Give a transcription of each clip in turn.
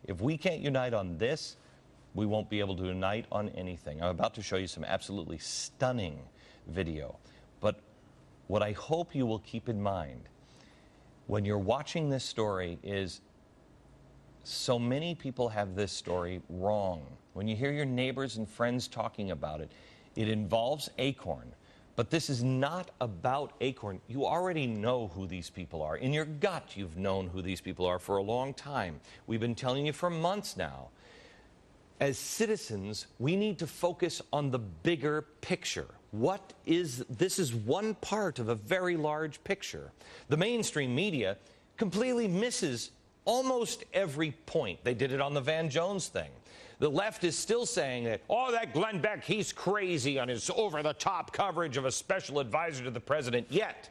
If we can't unite on this, we won't be able to unite on anything. I'm about to show you some absolutely stunning video. But what I hope you will keep in mind when you're watching this story is so many people have this story wrong. When you hear your neighbors and friends talking about it, it involves Acorn. But this is not about Acorn. You already know who these people are. In your gut, you've known who these people are for a long time. We've been telling you for months now. As citizens, we need to focus on the bigger picture. This is one part of a very large picture. The mainstream media completely misses almost every point. They did it on the Van Jones thing. The left is still saying that, oh, that Glenn Beck, he's crazy on his over-the-top coverage of a special advisor to the president. Yet,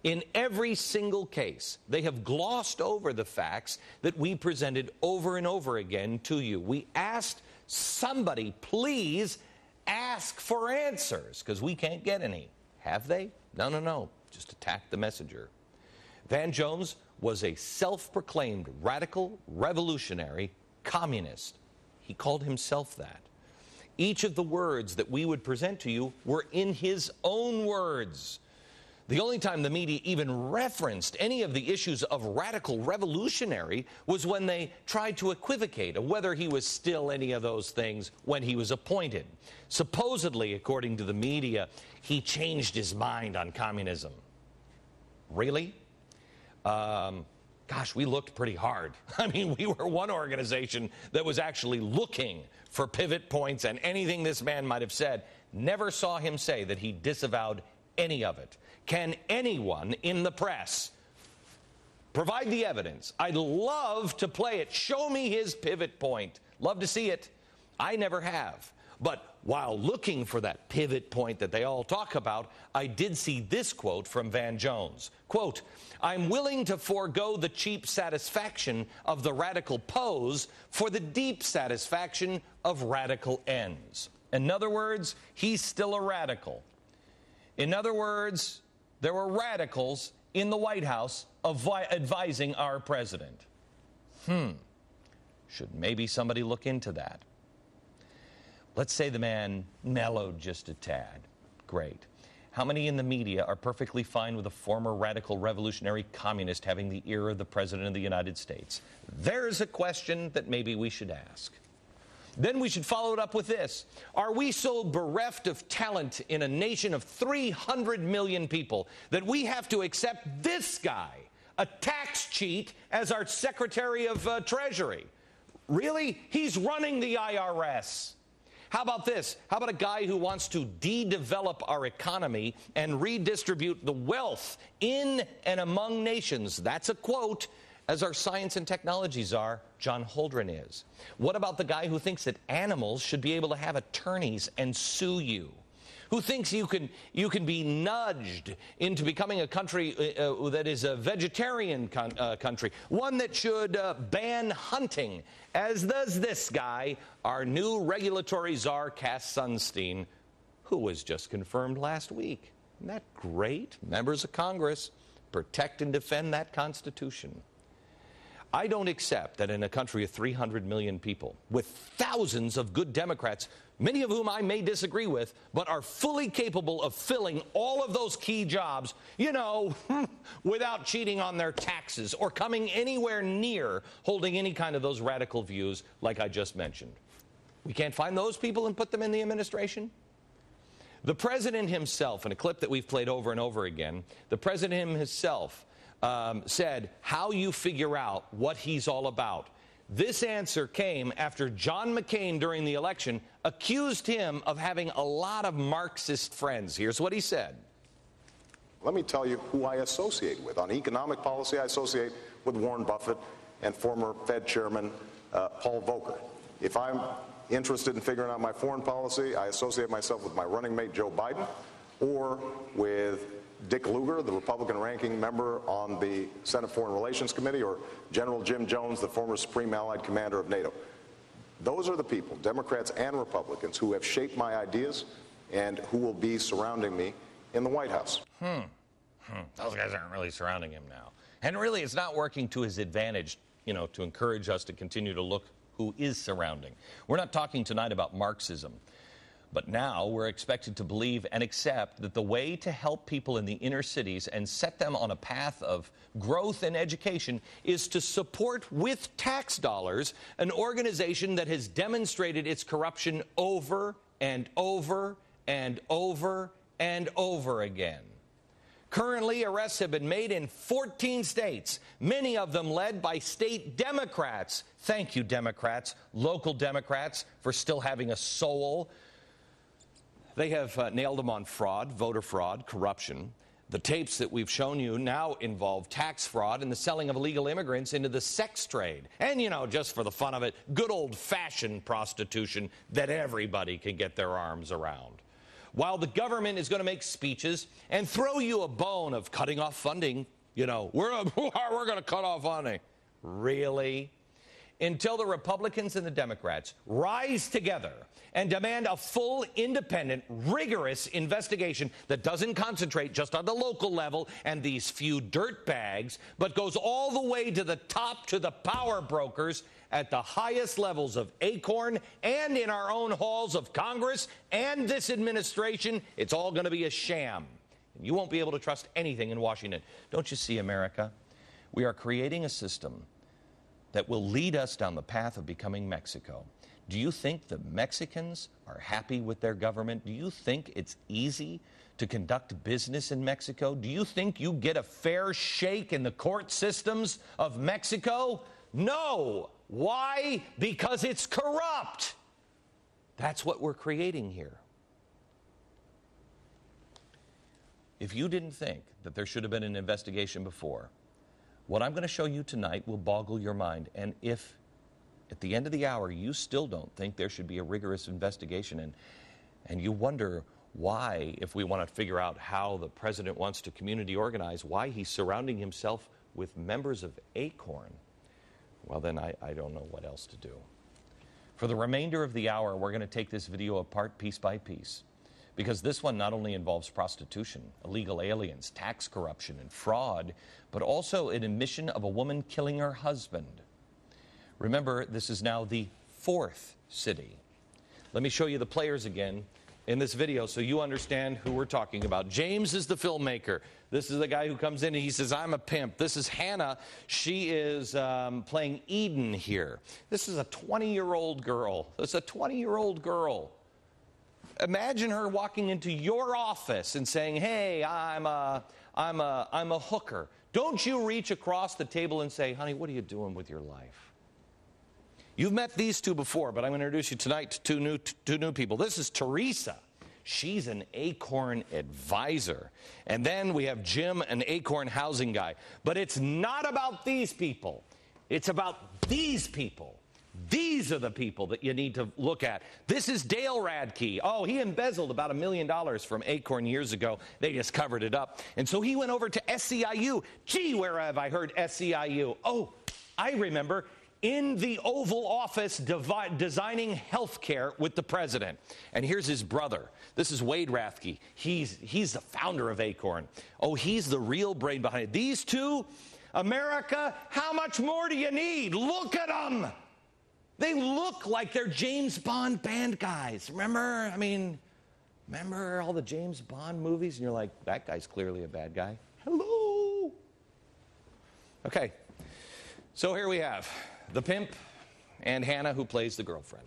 in every single case, they have glossed over the facts that we presented over and over again to you. We asked somebody, please ask for answers, because we can't get any. Have they? No. Just attack the messenger. Van Jones was a self-proclaimed radical, revolutionary, communist. He called himself that. Each of the words that we would present to you were in his own words. The only time the media even referenced any of the issues of radical revolutionary was when they tried to equivocate of whether he was still any of those things when he was appointed. Supposedly, according to the media, he changed his mind on communism. Really? Gosh, we looked pretty hard. I mean, we were one organization that was actually looking for pivot points, and anything this man might have said, never saw him say that he disavowed any of it. Can anyone in the press provide the evidence? I'd love to play it. Show me his pivot point. Love to see it. I never have. But while looking for that pivot point that they all talk about, I did see this quote from Van Jones. Quote, I'm willing to forego the cheap satisfaction of the radical pose for the deep satisfaction of radical ends. In other words, he's still a radical. In other words, there were radicals in the White House advising our president. Should maybe somebody look into that? Let's say the man mellowed just a tad. Great. How many in the media are perfectly fine with a former radical revolutionary communist having the ear of the President of the United States? There's a question that maybe we should ask. Then we should follow it up with this. Are we so bereft of talent in a nation of 300 million people that we have to accept this guy, a tax cheat, as our Secretary of Treasury? Really? He's running the IRS. How about this? How about a guy who wants to de-develop our economy and redistribute the wealth in and among nations? That's a quote, as our science and technology czar, John Holdren, is. What about the guy who thinks that animals should be able to have attorneys and sue you? Who thinks you can be nudged into becoming a country that is a vegetarian country, one that should ban hunting, as does this guy, our new regulatory czar, Cass Sunstein, who was just confirmed last week. Isn't that great? Members of Congress, protect and defend that Constitution. I don't accept that in a country of 300 million people, with thousands of good Democrats, many of whom I may disagree with, but are fully capable of filling all of those key jobs, without cheating on their taxes or coming anywhere near holding any kind of those radical views like I just mentioned. We can't find those people and put them in the administration? The president himself, in a clip that we've played over and over again, the president himself said how you figure out what he's all about. This answer came after John McCain, during the election, accused him of having a lot of Marxist friends. Here's what he said. Let me tell you who I associate with. On economic policy, I associate with Warren Buffett and former Fed Chairman Paul Volcker. If I'm interested in figuring out my foreign policy, I associate myself with my running mate Joe Biden or with Dick Lugar, the Republican ranking member on the Senate Foreign Relations Committee, or General Jim Jones, the former Supreme Allied Commander of NATO. Those are the people, Democrats and Republicans, who have shaped my ideas and who will be surrounding me in the White House. Those guys aren't really surrounding him now. And really, it's not working to his advantage to encourage us to continue to look who is surrounding. We're not talking tonight about Marxism. But now we're expected to believe and accept that the way to help people in the inner cities and set them on a path of growth and education is to support with tax dollars an organization that has demonstrated its corruption over and over and over and over again. Currently, arrests have been made in 14 states, many of them led by state Democrats. Thank you, Democrats, local Democrats, for still having a soul. They have nailed them on fraud, voter fraud, corruption. The tapes that we've shown you now involve tax fraud and the selling of illegal immigrants into the sex trade. And, just for the fun of it, good old-fashioned prostitution that everybody can get their arms around. While the government is going to make speeches and throw you a bone of cutting off funding, we're going to cut off funding. Really? Until the Republicans and the Democrats rise together and demand a full, independent, rigorous investigation that doesn't concentrate just on the local level and these few dirtbags, but goes all the way to the top, to the power brokers at the highest levels of ACORN and in our own halls of Congress and this administration, it's all going to be a sham. And you won't be able to trust anything in Washington. Don't you see, America? We are creating a system that will lead us down the path of becoming Mexico. Do you think the Mexicans are happy with their government? Do you think it's easy to conduct business in Mexico? Do you think you get a fair shake in the court systems of Mexico? No. Why? Because it's corrupt. That's what we're creating here. If you didn't think that there should have been an investigation before, what I'm going to show you tonight will boggle your mind. And if at the end of the hour you still don't think there should be a rigorous investigation and you wonder why, if we want to figure out how the president wants to community organize, why he's surrounding himself with members of ACORN, well, then I don't know what else to do. For the remainder of the hour, we're going to take this video apart piece by piece, because this one not only involves prostitution, illegal aliens, tax corruption, and fraud, but also an admission of a woman killing her husband. Remember, this is now the fourth city. Let me show you the players again in this video so you understand who we're talking about. James is the filmmaker. This is the guy who comes in and he says, I'm a pimp. This is Hannah. She is playing Eden here. This is a 20-year-old girl. It's a 20-year-old girl. Imagine her walking into your office and saying, hey, I'm a hooker. Don't you reach across the table and say, honey, what are you doing with your life? You've met these two before, but I'm going to introduce you tonight to two new people. This is Teresa. She's an ACORN advisor. And then we have Jim, an ACORN housing guy. But it's not about these people. It's about these people. These are the people that you need to look at. This is Dale Radke. Oh, he embezzled about $1 million from ACORN years ago. They just covered it up. And so he went over to SEIU. Gee, where have I heard SEIU? Oh, I remember. In the Oval Office designing health care with the president. And here's his brother. This is Wade Rathke. He's the founder of ACORN. Oh, he's the real brain behind it. These two, America, how much more do you need? Look at them. They look like they're James Bond band guys. Remember? Remember all the James Bond movies? And you're like, that guy's clearly a bad guy. Hello. Okay. So here we have the pimp and Hannah, who plays the girlfriend.